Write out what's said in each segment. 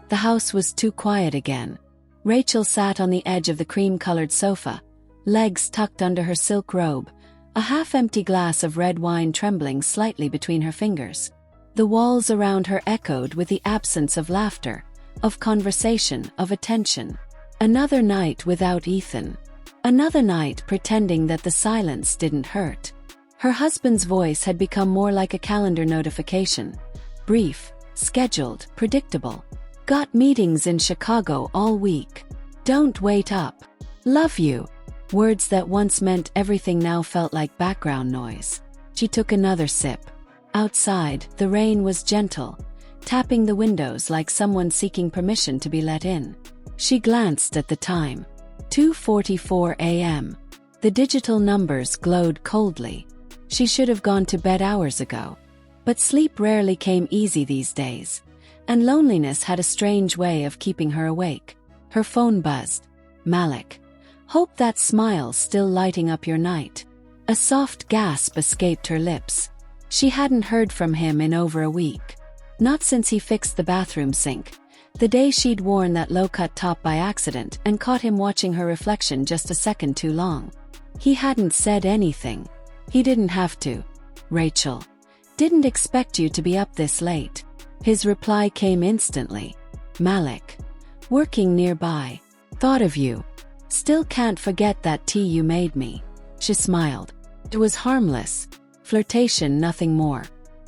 The house was too quiet again. Rachel sat on the edge of the cream-colored sofa, legs tucked under her silk robe, a half-empty glass of red wine trembling slightly between her fingers. The walls around her echoed with the absence of laughter, of conversation, of attention. Another night without Ethan. Another night pretending that the silence didn't hurt. Her husband's voice had become more like a calendar notification. Brief, scheduled, predictable. Got meetings in Chicago all week. Don't wait up. Love you. Words that once meant everything now felt like background noise. She took another sip. Outside, the rain was gentle, tapping the windows like someone seeking permission to be let in. She glanced at the time. 2:44 a.m. The digital numbers glowed coldly. She should have gone to bed hours ago. But sleep rarely came easy these days, and loneliness had a strange way of keeping her awake. Her phone buzzed. Malik. Hope that smile's still lighting up your night. A soft gasp escaped her lips. She hadn't heard from him in over a week. Not since he fixed the bathroom sink. The day she'd worn that low-cut top by accident and caught him watching her reflection just a second too long. He hadn't said anything. He didn't have to. Rachel. Didn't expect you to be up this late. His reply came instantly. Malik. Working nearby. Thought of you. Still can't forget that tea you made me. She smiled. It was harmless. Flirtation, nothing more.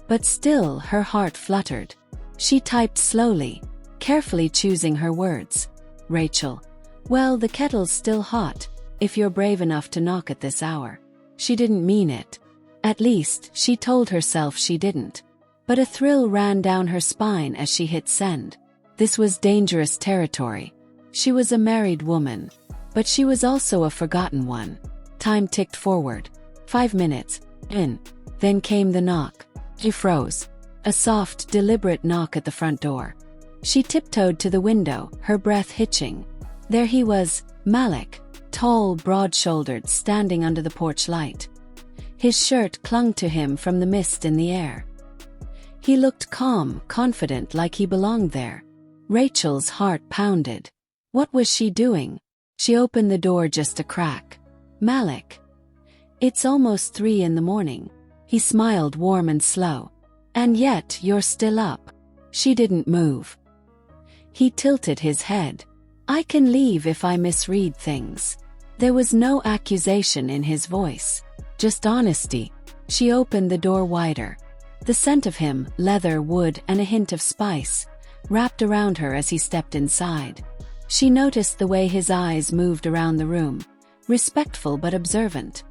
But still her heart fluttered. She typed slowly, carefully choosing her words. Rachel. Well, the kettle's still hot, if you're brave enough to knock at this hour. She didn't mean it. At least, she told herself she didn't. But a thrill ran down her spine as she hit send. This was dangerous territory. She was a married woman. But she was also a forgotten one. Time ticked forward. 5 minutes. In. Then came the knock. She froze. A soft, deliberate knock at the front door. She tiptoed to the window, her breath hitching. There he was, Malik, tall, broad-shouldered, standing under the porch light. His shirt clung to him from the mist in the air. He looked calm, confident, like he belonged there. Rachel's heart pounded. What was she doing? She opened the door just a crack. Malik. It's almost 3 in the morning. He smiled, warm and slow. And yet, you're still up. She didn't move. He tilted his head. I can leave if I misread things. There was no accusation in his voice. Just honesty. She opened the door wider. The scent of him, leather, wood, and a hint of spice, wrapped around her as he stepped inside. She noticed the way his eyes moved around the room, respectful but observant.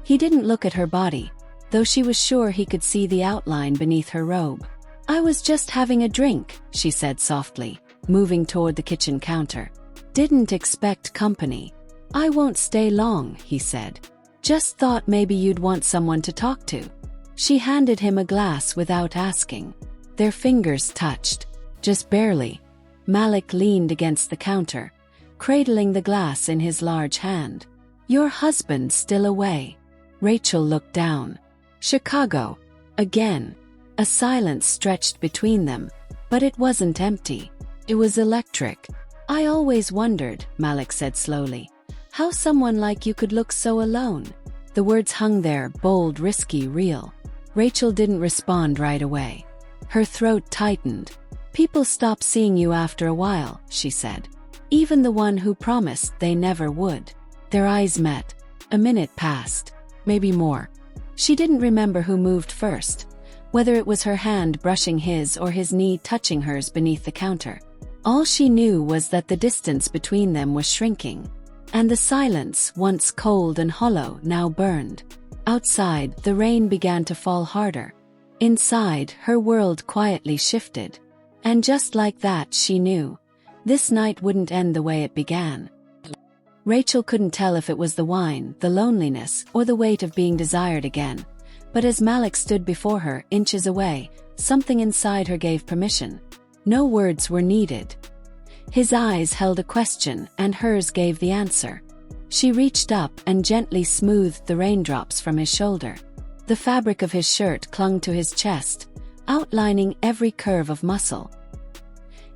He didn't look at her body, though she was sure he could see the outline beneath her robe. I was just having a drink, she said softly, moving toward the kitchen counter. Didn't expect company. I won't stay long, he said. Just thought maybe you'd want someone to talk to. She handed him a glass without asking. Their fingers touched. Just barely. Malik leaned against the counter, cradling the glass in his large hand. Your husband's still away. Rachel looked down. Chicago. Again. A silence stretched between them, but it wasn't empty. It was electric. I always wondered, Malik said slowly, how someone like you could look so alone. The words hung there, bold, risky, real. Rachel didn't respond right away. Her throat tightened. People stop seeing you after a while, she said. Even the one who promised they never would. Their eyes met. A minute passed. Maybe more. She didn't remember who moved first, whether it was her hand brushing his or his knee touching hers beneath the counter. All she knew was that the distance between them was shrinking, and the silence, once cold and hollow, now burned. Outside, the rain began to fall harder. Inside, her world quietly shifted. And just like that, she knew. This night wouldn't end the way it began. Rachel couldn't tell if it was the wine, the loneliness, or the weight of being desired again. But as Malik stood before her, inches away, something inside her gave permission. No words were needed. His eyes held a question, and hers gave the answer. She reached up and gently smoothed the raindrops from his shoulder. The fabric of his shirt clung to his chest, outlining every curve of muscle.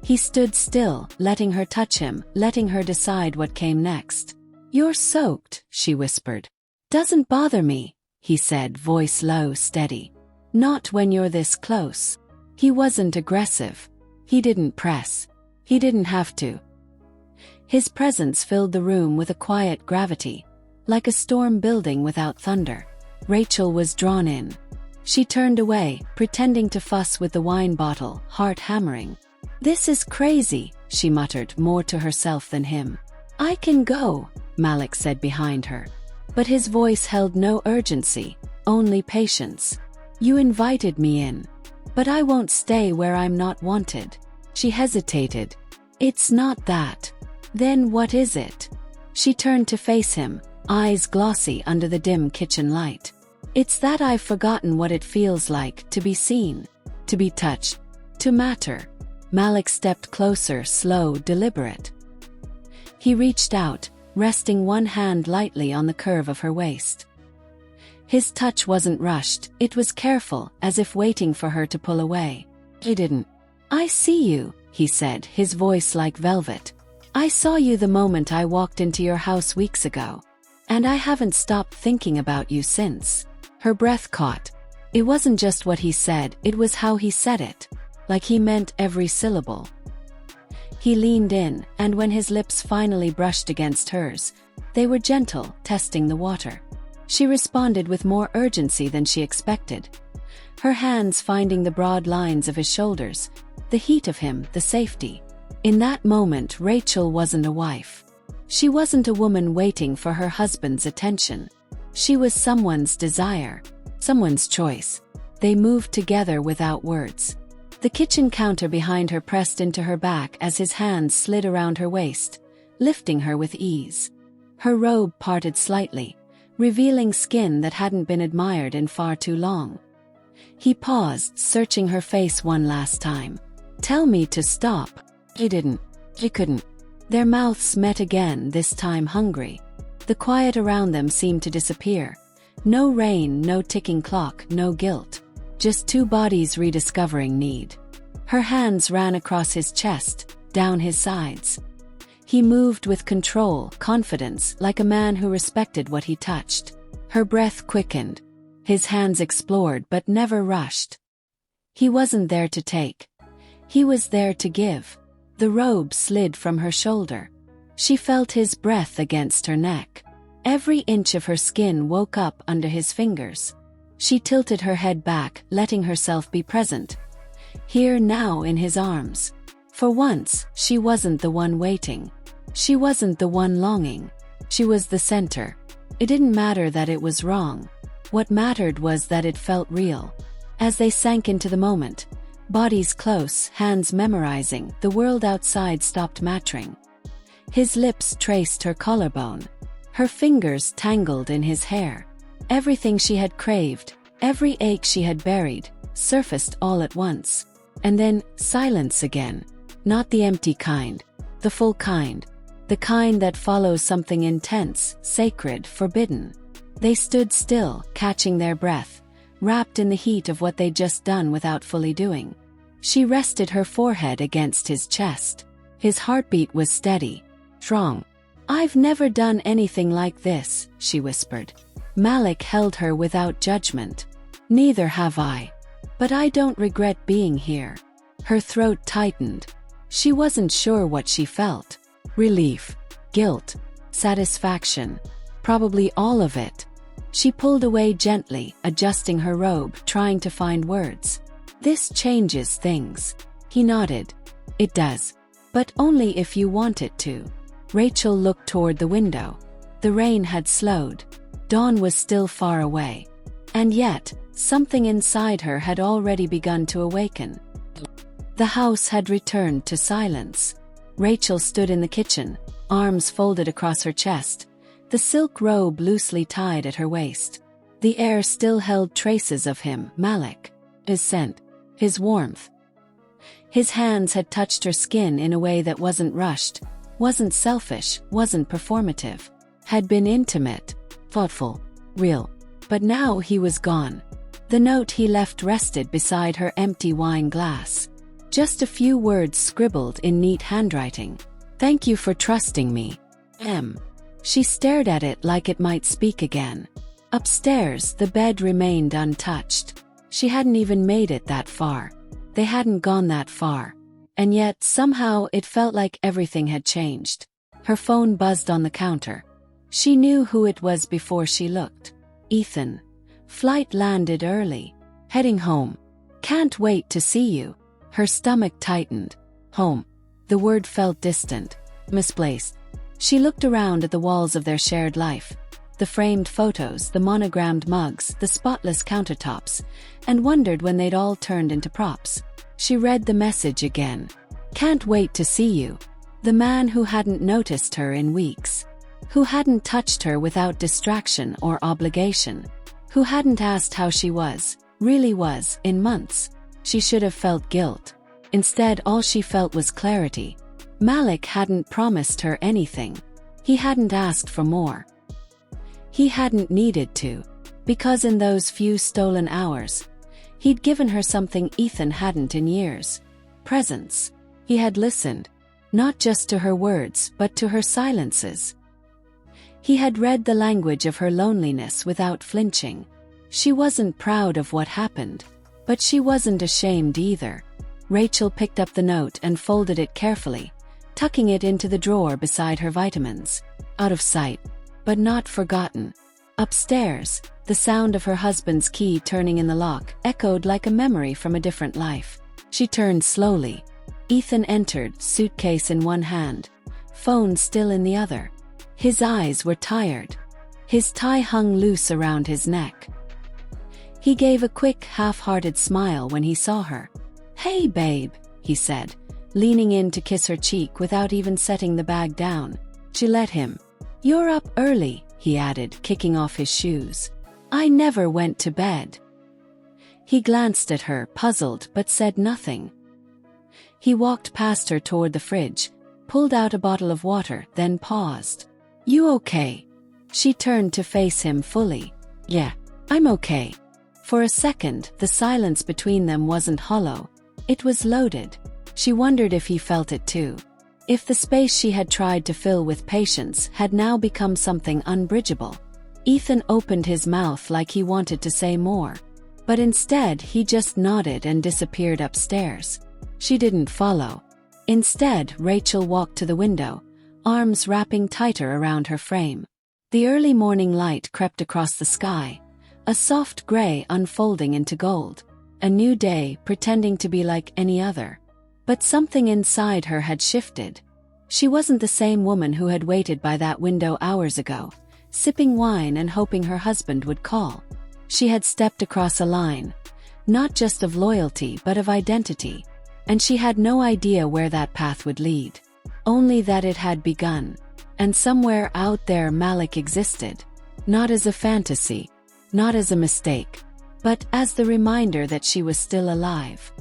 He stood still, letting her touch him, letting her decide what came next. "You're soaked," she whispered. "Doesn't bother me," he said, voice low, steady. "Not when you're this close." He wasn't aggressive. He didn't press. He didn't have to. His presence filled the room with a quiet gravity, like a storm building without thunder. Rachel was drawn in. She turned away, pretending to fuss with the wine bottle, heart hammering. "This is crazy," she muttered, more to herself than him. "I can go," Malik said behind her. But his voice held no urgency, only patience. "You invited me in. But I won't stay where I'm not wanted." She hesitated. "It's not that." "Then what is it?" She turned to face him, eyes glossy under the dim kitchen light. "It's that I've forgotten what it feels like to be seen, to be touched, to matter." Malik stepped closer, slow, deliberate. He reached out, resting one hand lightly on the curve of her waist. His touch wasn't rushed, it was careful, as if waiting for her to pull away. He didn't. "I see you," he said, his voice like velvet. "I saw you the moment I walked into your house weeks ago. And I haven't stopped thinking about you since." Her breath caught. It wasn't just what he said, it was how he said it. Like he meant every syllable. He leaned in, and when his lips finally brushed against hers, they were gentle, testing the water. She responded with more urgency than she expected. Her hands finding the broad lines of his shoulders, the heat of him, the safety. In that moment, Rachel wasn't a wife. She wasn't a woman waiting for her husband's attention. She was someone's desire, someone's choice. They moved together without words. The kitchen counter behind her pressed into her back as his hands slid around her waist, lifting her with ease. Her robe parted slightly, revealing skin that hadn't been admired in far too long. He paused, searching her face one last time. "Tell me to stop." He didn't. He couldn't. Their mouths met again, this time hungry. The quiet around them seemed to disappear. No rain, no ticking clock, no guilt. Just two bodies rediscovering need. Her hands ran across his chest, down his sides. He moved with control, confidence, like a man who respected what he touched. Her breath quickened. His hands explored but never rushed. He wasn't there to take. He was there to give. The robe slid from her shoulder. She felt his breath against her neck. Every inch of her skin woke up under his fingers. She tilted her head back, letting herself be present. Here now in his arms. For once, she wasn't the one waiting. She wasn't the one longing. She was the center. It didn't matter that it was wrong. What mattered was that it felt real. As they sank into the moment, bodies close, hands memorizing, the world outside stopped mattering. His lips traced her collarbone. Her fingers tangled in his hair. Everything she had craved, every ache she had buried, surfaced all at once. And then, silence again. Not the empty kind. The full kind. The kind that follows something intense, sacred, forbidden. They stood still, catching their breath, wrapped in the heat of what they'd just done without fully doing. She rested her forehead against his chest. His heartbeat was steady, strong. "I've never done anything like this," she whispered. Malik held her without judgment. "Neither have I. But I don't regret being here." Her throat tightened. She wasn't sure what she felt. Relief, guilt, satisfaction. Probably all of it. She pulled away gently, adjusting her robe, trying to find words. "This changes things." He nodded. "It does. But only if you want it to." Rachel looked toward the window. The rain had slowed. Dawn was still far away. And yet, something inside her had already begun to awaken. The house had returned to silence. Rachel stood in the kitchen, arms folded across her chest, the silk robe loosely tied at her waist. The air still held traces of him, Malik. His scent, his warmth. His hands had touched her skin in a way that wasn't rushed, wasn't selfish, wasn't performative. Had been intimate, thoughtful, real. But now he was gone. The note he left rested beside her empty wine glass. Just a few words scribbled in neat handwriting. "Thank you for trusting me, M." She stared at it like it might speak again. Upstairs, the bed remained untouched. She hadn't even made it that far. They hadn't gone that far. And yet, somehow, it felt like everything had changed. Her phone buzzed on the counter. She knew who it was before she looked. "Ethan. Flight landed early. Heading home. Can't wait to see you." Her stomach tightened. Home. The word felt distant, misplaced. She looked around at the walls of their shared life. The framed photos, the monogrammed mugs, the spotless countertops, and wondered when they'd all turned into props. She read the message again. "Can't wait to see you." The man who hadn't noticed her in weeks. Who hadn't touched her without distraction or obligation. Who hadn't asked how she was, really was, in months. She should have felt guilt. Instead, all she felt was clarity. Malik hadn't promised her anything. He hadn't asked for more. He hadn't needed to. Because in those few stolen hours, he'd given her something Ethan hadn't in years. Presence. He had listened. Not just to her words, but to her silences. He had read the language of her loneliness without flinching. She wasn't proud of what happened. But she wasn't ashamed either. Rachel picked up the note and folded it carefully, tucking it into the drawer beside her vitamins. Out of sight, but not forgotten. Upstairs, the sound of her husband's key turning in the lock echoed like a memory from a different life. She turned slowly. Ethan entered, suitcase in one hand, phone still in the other. His eyes were tired. His tie hung loose around his neck. He gave a quick, half-hearted smile when he saw her. "Hey, babe," he said, leaning in to kiss her cheek without even setting the bag down. She let him. "You're up early," he added, kicking off his shoes. "I never went to bed." He glanced at her, puzzled, but said nothing. He walked past her toward the fridge, pulled out a bottle of water, then paused. "You okay?" She turned to face him fully. "Yeah, I'm okay." For a second, the silence between them wasn't hollow. It was loaded. She wondered if he felt it too. If the space she had tried to fill with patience had now become something unbridgeable. Ethan opened his mouth like he wanted to say more. But instead, he just nodded and disappeared upstairs. She didn't follow. Instead, Rachel walked to the window, arms wrapping tighter around her frame. The early morning light crept across the sky. A soft gray unfolding into gold. A new day pretending to be like any other. But something inside her had shifted. She wasn't the same woman who had waited by that window hours ago, sipping wine and hoping her husband would call. She had stepped across a line, not just of loyalty but of identity. And she had no idea where that path would lead. Only that it had begun. And somewhere out there Malik existed. Not as a fantasy. Not as a mistake, but as the reminder that she was still alive.